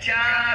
4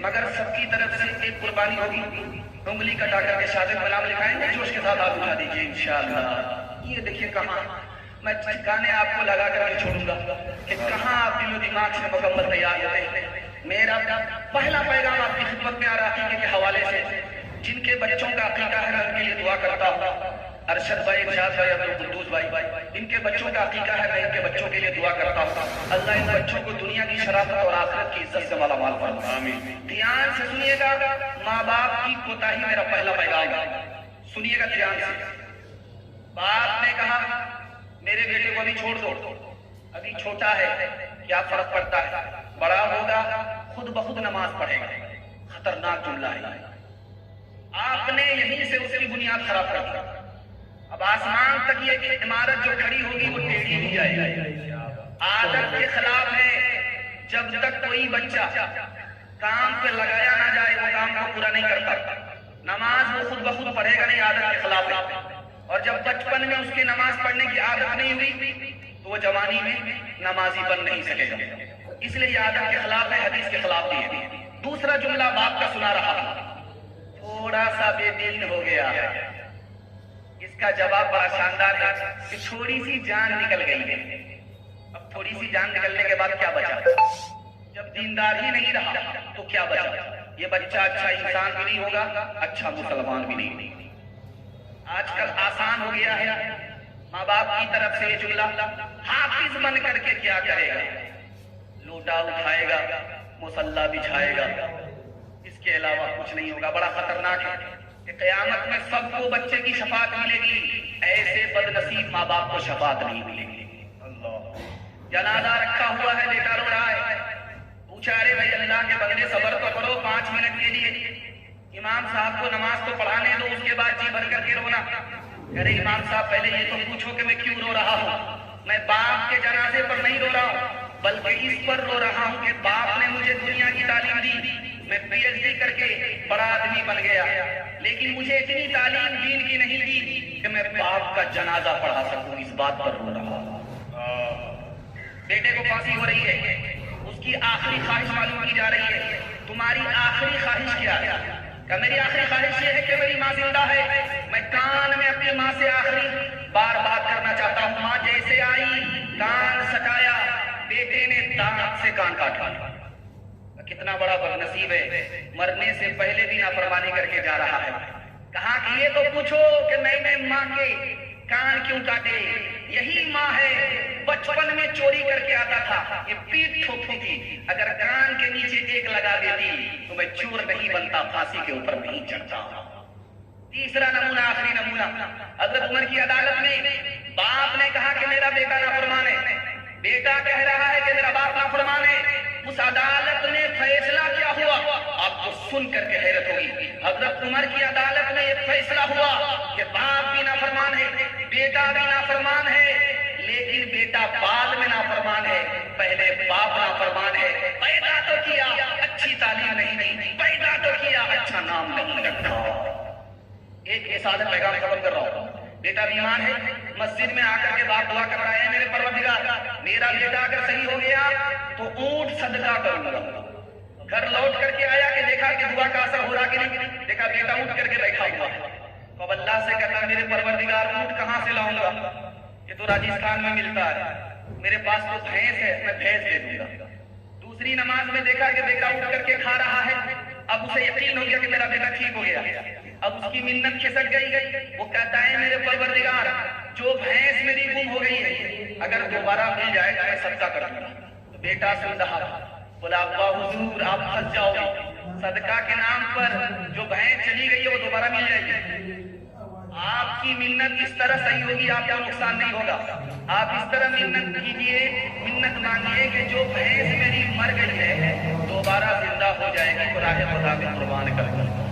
مگر سب کی طرف سے ایک قربانی ہوگی. انگلی کٹا کر کے شاہد غلام لکھائیں گے, جوش کے ساتھ ہاتھ اٹھا دیجیے انشاءاللہ. یہ دیکھیے کہاں میں ٹھکانے آپ کو لگا کر کے چھوڑوں گا کہ کہاں آپ دل و دماغ سے مکمل تیار ہوتے ہیں. میرا پہلا پیغام آپ کی خدمت میں آ رہا عقیقے کے حوالے سے. جن کے بچوں کا عقیقہ ہے ان کے لیے دعا کرتا ہوں. ارشد بھائی, ارشاد بھائی, عبد القدوس بھائی, ان کے بچوں کا عقیقہ ہے, میں ان کے بچوں کے لیے دعا کرتا ہوں. اللہ ان بچوں کو دنیا کی شرافت اور آخرت کی عزت سے مالا مال فرمائے. آمین. دھیان سے سنیے گا, ماں باپ کی کوتاہی میرا پہلا پیغام ہے. سنیے گا دھیان سے. باپ نے کہا میرے بیٹے کو ابھی چھوڑ دو, ابھی چھوٹا ہے, کیا فرق پڑتا ہے, بڑا ہوگا خود بخود نماز پڑھے گا. خطرناک جملہ ہے. آپ نے یہیں سے اس کی بنیاد خراب کر دی. اب آسمان تک یہ عمارت جو کھڑی ہوگی وہ ٹیڑھی ہی جائے گی. عادت کے خلاف ہے. جب تک کوئی بچہ کام پہ لگایا نہ جائے وہ کام کو پورا نہیں کرتا. نماز وہ خود بخود پڑھے گا نہیں, عادت کے خلاف ہے. اور جب بچپن میں اس کی نماز پڑھنے کی عادت نہیں ہوئی تو وہ جوانی میں نمازی بن نہیں سکے گا. اس لیے یہ عادت کے خلاف ہے, حدیث کے خلاف بھی ہے. دوسرا جملہ باپ کا سنا رہا تھا, تھوڑا سا بے دین ہو گیا. اس کا جواب بڑا شاندار ہے کہ تھوڑی سی جان نکل گئی ہے. اب تھوڑی سی جان نکلنے کے بعد کیا بچا؟ جب دیندار ہی نہیں رہا تو کیا بچا؟ یہ بچہ اچھا انسان بھی نہیں ہوگا, اچھا مسلمان بھی نہیں. آج کل آسان ہو گیا ہے. ماں باپ کی طرف سے یہ جملہ, حافظ بن کر کے کیا کرے گا؟ لوٹا اٹھائے گا, مصلی بچھائے گا, اس کے علاوہ کچھ نہیں ہوگا. بڑا خطرناک ہے کہ قیامت میں سب کو بچے کی شفاعت ملے گی, ایسے بد نصیب ماں باپ کو شفاعت نہیں ملے گی. اللہ. جنازہ رکھا ہوا ہے, بیٹا رو رہا ہے, پوچھا ارے بھائی اللہ کے بندے صبر تو کرو 5 منٹ کے لیے, امام صاحب کو نماز تو پڑھانے دو, اس کے بعد جی بھر کر کے رونا. ارے امام صاحب پہلے یہ تو پوچھو کہ میں کیوں رو رہا ہوں. میں باپ کے جنازے پر نہیں رو رہا ہوں, بلکہ اس پر رو رہا ہوں کہ باپ نے مجھے دنیا کی تعلیم دی, میں پی ایچ ڈی کر کے بڑا آدمی بن گیا, لیکن مجھے اتنی تعلیم دین کی نہیں دی کہ میں باپ کا جنازہ پڑھا سکوں. اس بات پر رو رہا ہوں. بیٹے کو پھانسی ہو رہی ہے, اس کی آخری خواہش معلوم کی جا رہی ہے. تمہاری آخری خواہش کیا ہے؟ کہ میری آخری خواہش یہ ہے کہ میری ماں زندہ ہے, میں کان میں اپنی ماں سے آخری بار بات کرنا چاہتا ہوں. ماں جیسے آئی کان سٹایا, بیٹے نے دانت سے کان کاٹا. کتنا بڑا بد نصیب ہے, مرنے سے پہلے بھی نافرمانی کر کے جا رہا ہے. کہا کہ یہ تو پوچھو کہ میں نے ماں کے کان کیوں کاٹے. یہی ماں ہے, بچپن میں چوری کر کے آتا تھا, یہ پیٹ ٹھوکتی تھی, اگر کان کے نیچے ایک لگا دیتی تو میں چور نہیں بنتا, پھانسی کے اوپر نہیں چڑھتا. تیسرا نمونہ, آخری نمونہ, حضرت عمر کی عدالت میں باپ نے کہا کہ میرا بیٹا نافرمان ہے, بیٹا کہہ رہا ہے کہ میرا باپ نافرمان ہے. اس عدالت نے فیصلہ کیا ہوا آپ کو سن کر کے حیرت ہوگی. حضرت عمر کی عدالت میں ایک فیصلہ ہوا کہ باپ بھی نافرمان ہے, بیٹا بھی نافرمان ہے, لیکن بیٹا بعد میں نافرمان ہے, پہلے باپ نافرمان ہے. پیدا تو کیا, اچھی تعلیم نہیں دی, پیدا تو کیا, اچھا نام نہیں رکھا. ایک سادہ پیغام ختم کر رہا ہوں. بیٹا بیمار ہے, مسجد میں آ کر کے باپ دعا کر رہا ہے, میرے پروردگار میرا بیٹا اگر صحیح ہو گیا تو اونٹ صدقہ کروں گا. گھر لوٹ کر کے آیا کہ دیکھا کہ دعا کا اثر ہو رہا کہ نہیں, دیکھا بیٹا اونٹ کر کے بیٹھا ہوا ہے. تو اب اللہ سے کہتا میرے پروردگار اونٹ کہاں سے لاؤں گا, یہ تو راجستھان میں ملتا ہے, میرے پاس تو بھینس ہے, میں بھینس دے دوں گا. دوسری نماز میں دیکھا کہ بیٹا اٹھ کر کے کھا رہا ہے, اب اسے یقین ہو گیا کہ میرا بیٹا ٹھیک ہو گیا. اب اس کی منت کھسک گئی, وہ کہتا ہے میرے پروردگار جو بھینس میری گم ہو گئی ہے اگر دوبارہ مل جائے تو میں صدقہ کر دوں گا. تو بیٹا سن رہا, بولا ابا حضور آپ پھنس جاؤ گے, صدقہ کے نام پر جو بھینس چلی گئی ہے وہ دوبارہ مل جائے گی. آپ کی منت اس طرح صحیح ہوگی, آپ کو نقصان نہیں ہوگا. آپ اس طرح منت کیجئے, منت مانگیے کہ جو بھینس میری مر گئی ہے دوبارہ زندہ ہو جائے گی تو راہ خدا میں قربان کر دوں.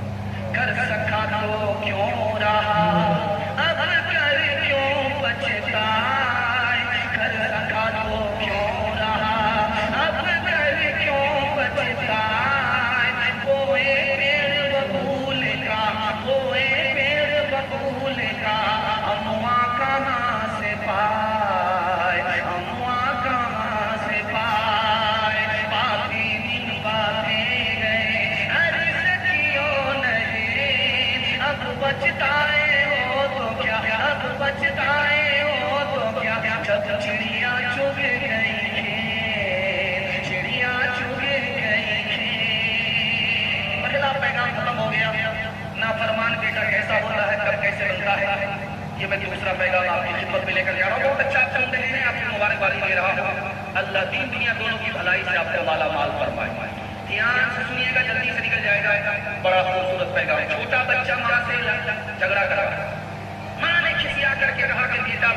کر سکا تو کیوں رہا, اب کر کیوں بچتا, کر سکا تو کیوں رہا, اب کر کیوں بچتا. کوئے پیڑ ببول کا, کوئے پیڑ ببول کا, امواں کہاں سے پائے, امواں کہاں سے پائے. پاپی دن باتیں گئے, کہ میں دوسرا پیغام آپ کی خدمت میں لے کر جا رہا ہوں. بہت اچھا آپ سن رہے ہیں, آپ کو مبارکبادی دے رہا ہوں. اللہ دین دنیا دونوں کی بھلائی سے آپ کو مالا مال فرمائے. دھیان سے سنیے گا, جلدی سے نکل جائے گا. بڑا خوبصورت پیغام. چھوٹا بچہ ماں سے جھگڑا کرا, ماں نے کھسیا کر کے کہا کہ بیٹا